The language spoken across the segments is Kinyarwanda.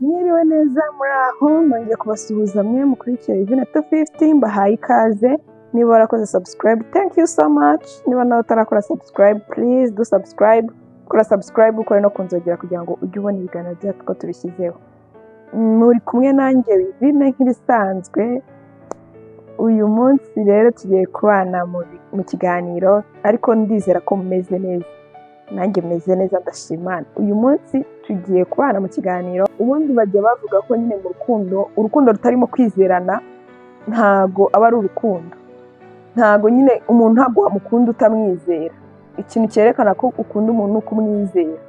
Mwiriwe neza muri aho nongeye kubasuhuza mwe mukurikiye Ivine 250 mbahaye ikaze. Niba warakoze subscribe, thank you so much. Niba nawe utarakora subscribe, please do subscribe. Kora subscribe ukore no kunzogera kugira ngo ujye ubona ibiganiro byacu ko tubishyizeho. Muri kumwe nanjye Ivine nk'ibisanzwe. Uyu munsi rero tugiye kubana mu kiganiro, ariko ndizera ko mumeze neza. Nanjye meze neza ndashimana. Uyu munsi tugiye kubana mu kiganiro. Ubundi bajya bavuga ko nyine mu urukundo rutarimo kwizerana ntago aba ari urukundo. Ntago nyine umuntu ntago wamukunda utamwizera. Ikintu cyerekana ko ukunda umuntu uko umwizera.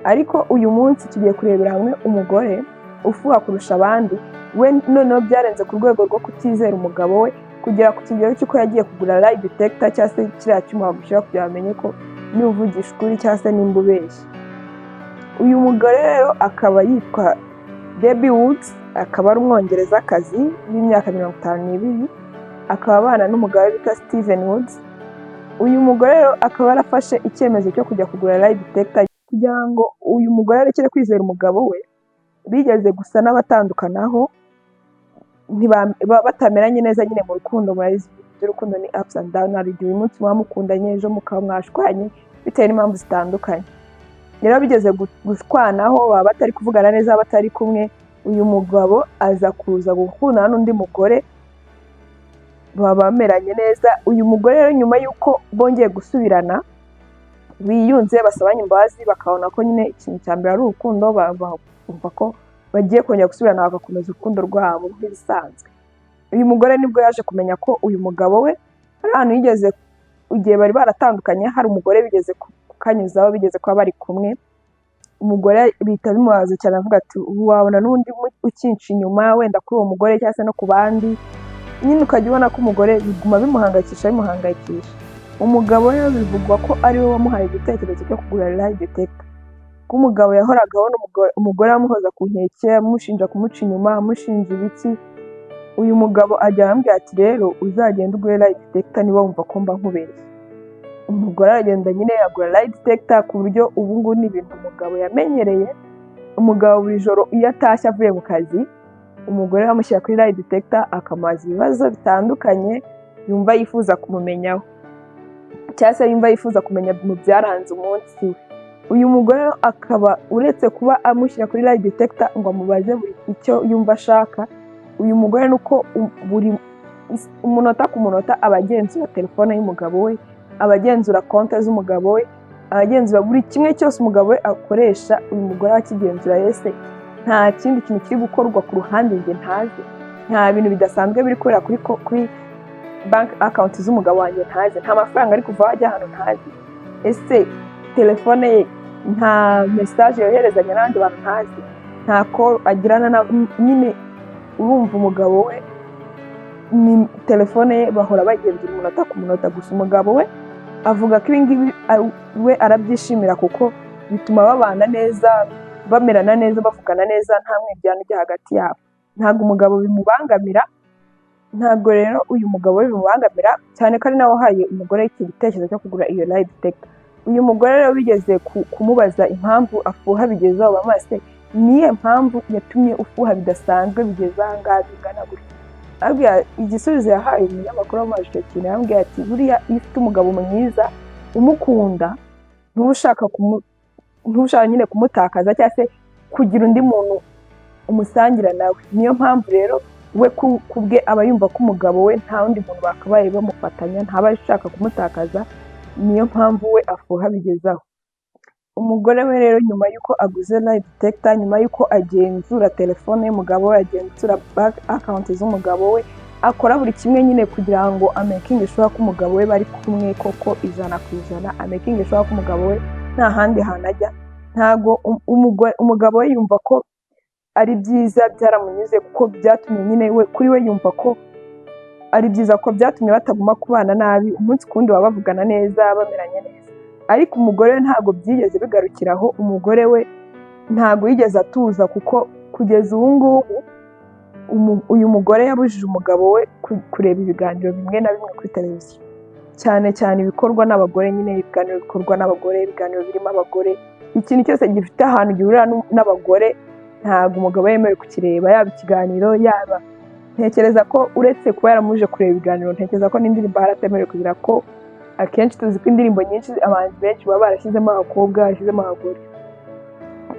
Ariko uyu munsi tugiye kurebera hamwe umugore ufuha kurusha abandi, we noneho byarenze ku rwego rwo kutizera umugabo we, kugera ku kigero cy'uko yagiye kugura lie detector cyangwa se kiriya cyuma bagushyira kugira bamenye ko niba uvugisha ukuri cyangwa se nimba ubeshya. Uyu mugore rero akaba yitwa Debbie Woods, akaba ari umwongerezakazi w'imyaka 52, akaba abana n'umugabo bita Steven Woods. Uyu mugore rero akaba yarafashe icyemezo cyo kujya kugura lie detector kugira ngo uyu mugore arekere kwizera umugabo we. Bigeze gusa n'abatandukanaho, batameranye neza nyine mu rukundo. Murabizi urukundo ni ups and down, hari igihe uyu munsi muba mukundanye ejo mukaba mwashwanye bitewe n'impamvu zitandukanye. Rero bigeze gushwanaho, baba batari kuvugana neza, batari kumwe. Uyu mugabo aza kuza gukundana n'undi mugore, baba bameranye neza. Uyu mugore rero nyuma y'uko bongeye gusubirana, biyunze basabanye imbabazi, bakabona ko nyine ikintu cya mbere ari urukundo, bumva ko bagiye kongera gusubirana bagakomeza urukundo rwabo nk'ibisanzwe. Uyu mugore nibwo yaje kumenya ko uyu mugabo we ari ahantu yigeze, igihe bari baratandukanye, hari umugore bigeze kukanyuzaho, bigeze kuba bari kumwe. Umugore bihita bimubaza cyane, avuga ati wabona n'undi ukinca inyuma wenda kuri uwo mugore cyangwa se no ku bandi. Nyine ukajya ubona ko umugore biguma bimuhangayikisha. Umugabo rero bivugwa ko ari we wamuhaye igitekerezo cyo kugura lie detector. Ko umugabo yahoraga abona umugore amuhoza ku nkeke, amushinja kumuca inyuma, amushinja ibiki. Uyu mugabo ajya arambwira ati rero uzagenda ugure lie detector niba wumva ko mba nkubeshya. Umugore aragenda nyine yagura lie detector, ku buryo ubu ngubu ni ibintu umugabo yamenyereye. Umugabo buri joro iyo atashye avuye mu kazi, umugore amushyira kuri lie detector, akamubaza ibibazo bitandukanye yumva yifuza kumumenyaho, cyangwa se yumva yifuza kumenya mu byaranze umunsi we. Uyu mugore akaba uretse kuba amushyira kuri lie detector ngo amubaze buri icyo yumva ashaka, uyu mugore nuko buri umunota ku munota abagenzura telefone y'umugabo we, abagenzura konti z'umugabo we, abagenzura buri kimwe cyose umugabo we akoresha. Uyu mugore akigenzura yese, nta kindi kintu kiri gukorwa ku ruhande nge ntazi. Nta bintu bidasanzwe biri kubera kuri bank account z'umugabo wanjye ntazi. Nta mafaranga ari kuva ajya hano ntazi. Ese telefone ye nta message yoherezanya n'abandi bantu ntazi. Nta call agirana na nyine. Urumva umugabo we ni telefone ye bahora bagenzura umunota ku munota. Gusa umugabo we avuga ko ibingibi we arabyishimira kuko bituma babana neza, bamerana neza, bavugana neza, nta mwiryane ujya hagati yabo. Ntabwo umugabo bimubangamira. Ntabwo rero uyu mugabo bimubangamira cyane ko ari nawe wahaye umugore iki gitekerezo cyo kugura iyo lie detector. Uyu mugore rero bigeze kumubaza impamvu afuha bigezaho, bamase niye mpamvu yatumye ufuha bidasanzwe bigeza ahangaha bingana gutya. Abwira igisubizo yahaye umunyamakuru w'amaje icyo kintu, yambwiye ati buriya iyo ufite umugabo mwiza umukunda, ntushaka nyine kumutakaza cyangwa se kugira undi muntu umusangira nawe. Niyo mpamvu rero we kubwe aba yumva ko umugabo we nta wundi muntu bakabaye bamufatanya, ntaba ashaka kumutakaza. Niyo mpamvu we afuha bigezaho. Umugore we rero nyuma y'uko aguze lie detector, nyuma y'uko agenzura telefone y'umugabo we, agenzura bank account z'umugabo we, akora buri kimwe nyine kugira ngo amakinge sure ko umugabo we bari kumwe koko 100%, amakinge sure ko umugabo we nta handi hantu ajya. Ntago umugabo we yumva ko ari byiza, byaramunyuze kuko byatumye nyine we kuri we yumva ko ari byiza, ko byatumye bataguma kubana nabi, umunsi kundi baba bavugana neza, bameranye neza. Ariko umugore we ntago byigeze bigarukiraho. Umugore we ntago yigeze atuza, kuko kugeza ubu ngubu uyu mugore yabujije umugabo we kureba ibiganiro bimwe na bimwe kuri televiziyo, cyane cyane ibikorwa n'abagore. Nyine ibiganiro bikorwa n'abagore, ibiganiro birimo abagore, ikintu cyose gifite ahantu gihurira n'abagore ntabwo umugabo yemerewe kukireba, yaba ikiganiro yaba, ntekereza ko uretse kuba yaramuje kureba ibiganiro, ntekereza ko n'indirimbo haratemerewe kugira ko akenshi tuzi ko indirimbo nyinshi abahanzi benshi baba barashyizemo abakobwa, barashyizemo abagore.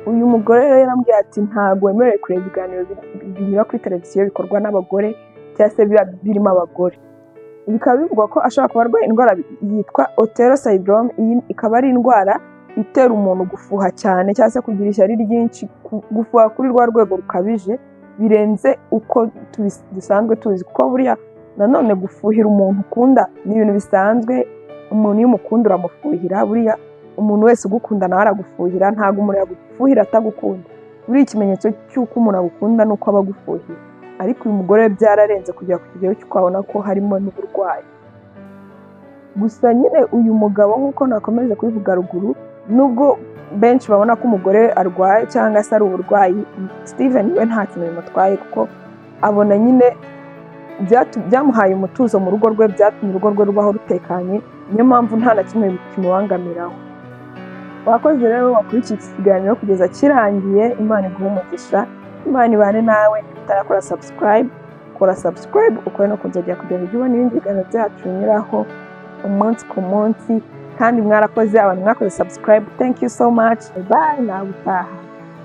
Uyu mugore rero yarambwiye ati ntabwo wemerewe kureba ibiganiro binyura kuri televiziyo bikorwa n'abagore cyangwa se biba birimo abagore. Bikaba bivugwa ko ashobora kuba arwaye indwara yitwa Otero syndrome. Iyi ikaba ari indwara itera umuntu gufuha cyane cyangwa se kugira ishyari ryinshi, gufuha kuri rwa rwego rukabije birenze uko dusanzwe tuzi, kuko buriya nanone gufuhira umuntu ukunda ni ibintu bisanzwe. Umuntu iyo umukunda uramufuhira, buriya umuntu wese ugukunda nawe aragufuhira, ntabwo umuntu yagufuhira atagukunda. Buriya ikimenyetso cy'uko umuntu agukunda ni uko aba agufuhira, ariko uyu mugore byararenze kugera ku kigero cy'uko abona ko harimo n'uburwayi. Gusa nyine uyu mugabo nk'uko nakomeje kubivuga ruguru, nubwo benshi babona ko umugore arwaye cyangwa se ari uburwayi, Steven we nta kintu bimutwaye, kuko abona nyine byamuhaye umutuzo mu rugo rwe, byatumye urugo rwe rubaho rutekanye, niyo mpamvu nta na kimwe kimubangamiraho. Wakoze rero wakurikiye iki kiganiro kugeza kirangiye. Imana iguhe umugisha, Imana ibane nawe. Utarakora subscribe, kora subscribe, ukore no kunzogera kugira ngo ujye ubona ibindi biganiro byacu binyuraho umunsi ku munsi. Kandi mwarakoze, abantu mwakoze subscribe, thank you so much. Bye, nawe utaha.